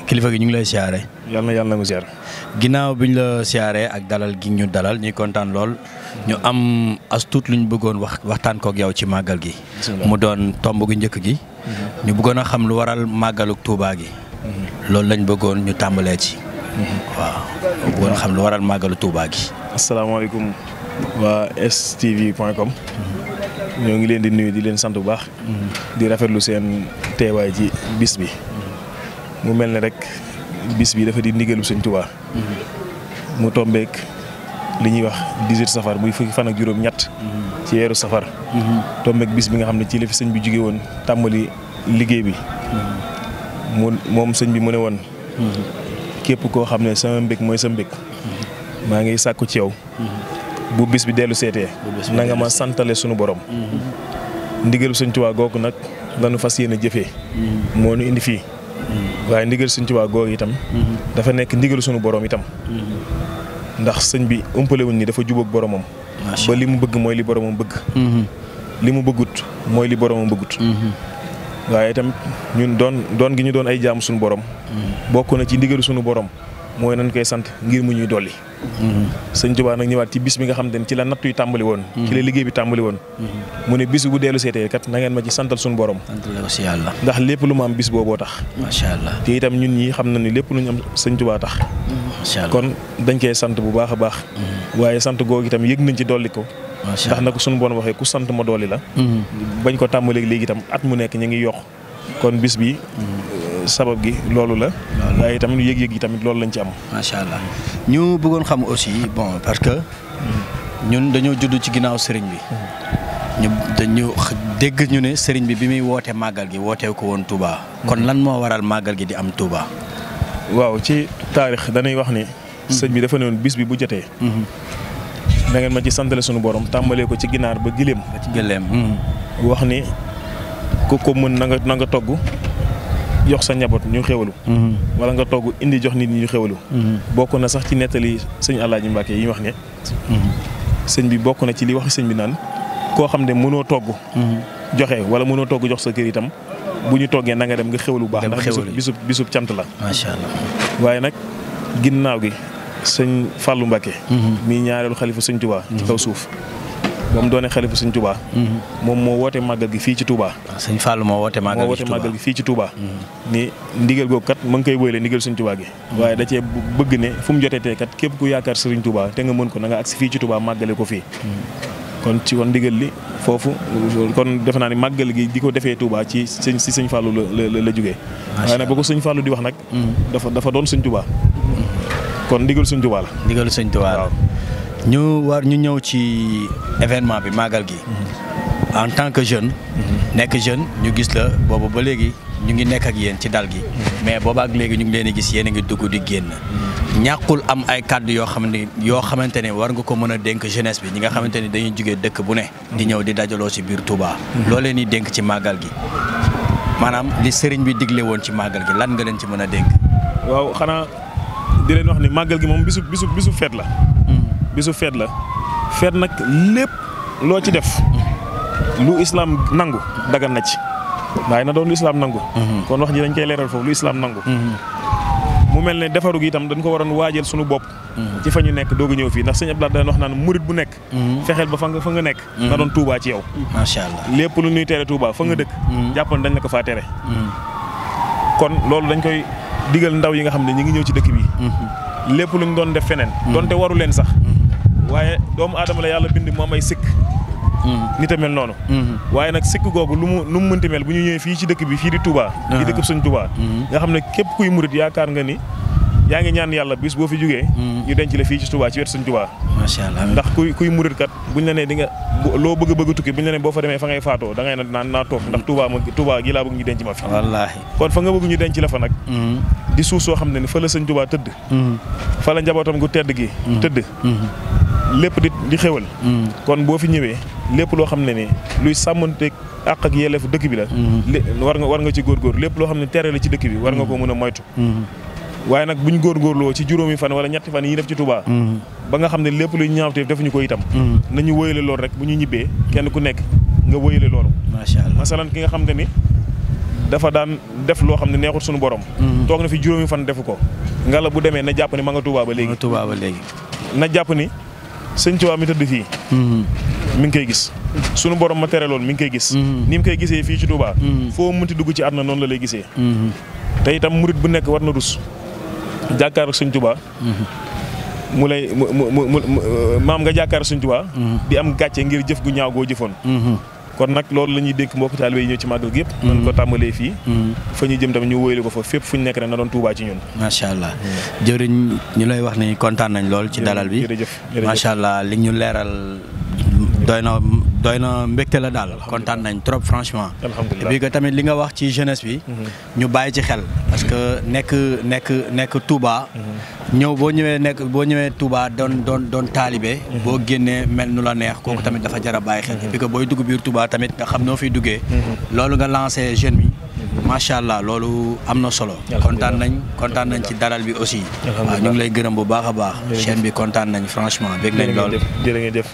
kilifa gi ñu ngi lay siyaare. yàlla na nga siyaar. ginnaaw bi ñu la siyaaree ak dalal gi ñu dalal ñuy kontaan lool. ñu am as tuut lu ñu bëggoon waxtaan kook yow ci màggal gi. mu doon tomb gu njëkk gi. ñu bëggoon a xam lu waral màggaluk Touba gi. loolu lañ bëggoon ñu tàmbalee ci. waaw bëggoon xam lu waral màggalu Touba gi. asalaamaaleykum waa stv.com. ñoo ngi leen di nuyu di leen sant bu baax. di rafetlu seen teewaay ci bis bi. mu mel ne rek bis bi dafa di ndigalu Sëñ Touba. mu tombeek li ñuy wax 18 safar muy fukki fan ak juróom-ñett. ci weeru safar. tombeek bis bi nga xam ne ci la fi sëñ bi jóge woon tàmbali liggéey bi. moom sëñ bi mu ne woon. képp koo xam ne sama mbég mooy sa mbég. maa ngi sàkku ci yow. bu bis bi dellu seetee. na nga ma santale sunu borom. ndigalu Sëñ Touba googu nag lañu fas yéene jëfee. moo nu indi fii. waaye ndigal Sëñ Touba googu itam. dafa nekk ndigalu sunu borom itam. ndax sëñ bi umpalewuñ ni dafa jubóog boromam. ba li mu bëgg mooy li boromam bëgg. li mu bëggut mooy li boromam bëggut. waaye itam ñun doon gi ñu doon ay jaam suñu borom. bokk na ci ndigalu suñu borom mooy nañ koy sant ngir mu ñuy dolli. Sëñ Touba nag ñëwaat ci bis bi nga xam ne ci la nattu yi tàmbali woon. ci la liggéey bi tàmbali woon. mu ne bis bu dellu seetee kat na ngeen ma ci santal suñu borom. santale ko si yàlla. ndax lépp lu ma am bis booboo tax. macha allah te itam ñun ñi xam na ni lépp lu ñu am Sëñ Touba tax. macha allah kon dañ koy sant bu baax a baax. waaye sant googu itam yëg nañ ci dolli ko. ndax na ko suñu borom waxee ku sant ma dolli la. bañ ko tàmbalee léegi itam at mu nekk ñu ngi yokk kon bis bi sabab gi loolu la. waaye itam yëg-yëg yi tamit loolu lañ ci am. macha allah ñu bëggoon xam aussi bon parce que ñun dañoo judd ci ginnaaw sëriñ bi. dañu dégg ñu ne sëriñ bi muy woote màggal gi wootee ko woon Touba. kon lan moo waral màggal gi di am Touba. waaw ci taarix dañuy wax ni. sëñ bi dafa ne woon bis bi bu jotee. da ngeen ma ci santale sunu borom tàmbalee ko ci ginaar ba gileem. ba ci gëléem. wax ni ku ko mën na nga togg jox sa njaboot ñu xéwalu. wala nga togg indi jox nit ñi ñu xéwalu. bokk na sax ci nettali sëñ Alaaji Mbàkke yi wax ne. sëñ bi bokk na ci li wax sëñ bi naan koo xam ne mënoo togg. joxe wala mënoo togg jox sa kër itam bu ñu toggee na nga dem nga xéwalu bu baax. ndax bisub cant la. macha allah waaye nag ginnaaw gi sëñ Fallou Mbàkke. mii ñaareelu xalifa sëñ Touba. ci kaw suuf. ba mu doonee xalifa sëñ Touba. moom moo woote màggal gi fii ci Touba. sëñ Fallou moo woote màggal gi fii ci Touba. ni ndigal googu kat ma ngi koy wóolee ndigal sëñ Touba gi. waaye da cee bëgg ne fu mu jotee tey kat képp ku yaakaar sëriñ Touba te nga mën ko na nga agsi fii ci Touba màggale ko fii. kon ci woon ndigal li foofu kon defe naa ni màggal gi di ko defee Touba ci sëñ Fallou la jógee. waaye nag ba ko sëñ Fallou di wax nag. dafa doon sëñ Touba. kon ndigal sëñ Touba la. ndigal sëñ Touba la. ñu ñëw ci événement bi màggal gi. en tant que jeune. nekk jeune ñu gis la boobu ba léegi ñu ngi nekk ak yéen ci dal gi. mais booba ak léegi ñu ngi leen di gis yéen a ngi dugg di génn. ñàkkul am ay kàddu yoo xamante ne war nga ko mën a dénk jeunesse bi ñi nga xamante ni dañuy jógee dëkk bu ne. di ñëw di dajaloo ci biir Touba. loo leen di dénk ci màggal gi maanaam li sëriñ bi digle woon ci màggal gi lan nga leen ci mën a dénk. waaw xanaa di leen wax ni màggal gi moom bisu feet la. bisu feet la feet nag lépp loo ci def lu islam nangu dagan na ci waaye na doon lu islam nangu. kon wax ji dañ koy leeral foofu lu islam nangu. mu mel ne defaru gi itam dañ ko waroon waajal suñu bopp. ci fa ñu nekk doog a ñëw fii ndax sëñ Abdoulaye daan wax naan murit bu nekk. fexeel ba fa nga nekk. na doon Touba ci yow. macha allah lépp lu ñuy tere Touba fa nga dëkk. jàppal dañ la ko faa tere. kon loolu dañ koy digal ndaw yi nga xam ne ñu ngi ñëw ci dëkk bi. lépp lu ñu doon def feneen. donte waru leen sax. waaye doomu aadama la yàlla bind mu am ay sikk. nit a mel noonu. waaye nag sikk googu lu mu mënti mel bu ñu ñëwee fii ci dëkk bi fii di Touba. di dëkk Sëñ Touba. nga xam ne képp kuy murit yaakaar nga ni yaa ngi ñaan yàlla bis boo fi jógee. ñu denc la fii ci Touba ci wetu Sëñ Touba. macha allah ndax kuy murit kat buñ la nee di nga loo bëgg tukki buñ la nee boo fa demee fa ngay faatoo da ngay naan naa toog ndax Touba gi laa bëgg ñu denc ma fi. wallaahi kon fa nga bëgg ñu denc la fa nag. di suuf soo xam ne ni fa la Sëñ Touba tëdd. fa la njabootam gu tedd gi tëdd. lépp di xéwal. kon boo fi ñëwee lépp loo xam ne ni luy sàmmanteeg àq ak yelleefu dëkk bi la. war nga ci góorgóor lépp loo xam ne tere la ci dëkk bi war nga ko mën a moytu. waaye nag buñ góorgóorloo ci juróomi fan wala ñetti fan yi def ci Touba. ba nga xam ne lépp luy ñaawteef defuñu ko itam. nañu wóyale loolu rek bu ñu ñibbee kenn ku nekk nga wóyale loolu. macha allah masalan ki nga xam ne ni dafa daan def loo xam ne neexut suñu borom. toog na fi juróomi fan defu ko. ngala bu demee na jàpp ni ma nga Touba ba léegi. na jàpp ni sëñ Tuubaa mi tëdd fii. mi ngi koy gis. sunu borom ma tere loon mi ngi koy gis. ni mu koy gisee fii ci Touba. foo mënti dugg ci àdduna noonu la lay gisee. te itam murit bu nekk war na rus jàkkaar ak sëñ Tuubaa. mu lay maam nga jàkkaar sëñ Tuubaa. di am gàcce ngir jëf gu ñaaw goo jëfoon. kon nag loolu la ñuy dénk mbokk taalibe yi ñëw ci màggal gi yëpp. nañ ko tàmbalee fii. fa ñu jëm tam ñu wóyale ko fa fépp fu ñu nekk rek na doon Touba ci ñun. macha allah jëriñ ñu lay wax ni kontaan nañ lool ci dalal bi. jërëjëf macha allah li ñu leeral doy na mbégte la daal kontaan nañ trop franchement. alhamdulilah bi que tamit li nga wax ci jeunesse bi. ñu bàyyi ci xel parce que nekk Touba. ñëw boo ñëwee Touba doon taalibe. boo génnee mel nu la neex kooku tamit dafa jar a bàyyi xel. et puis que booy dugg biir Touba tamit nga xam noo fiy duggee. loolu nga lancé jeune bi. macha allah loolu am na solo. kontaan nañ ci dalal bi aussi. waaw ñu ngi lay gërëm bu baax a baax. chaîne bi kontaan nañ franchement bég nañ lool. jërëjëf.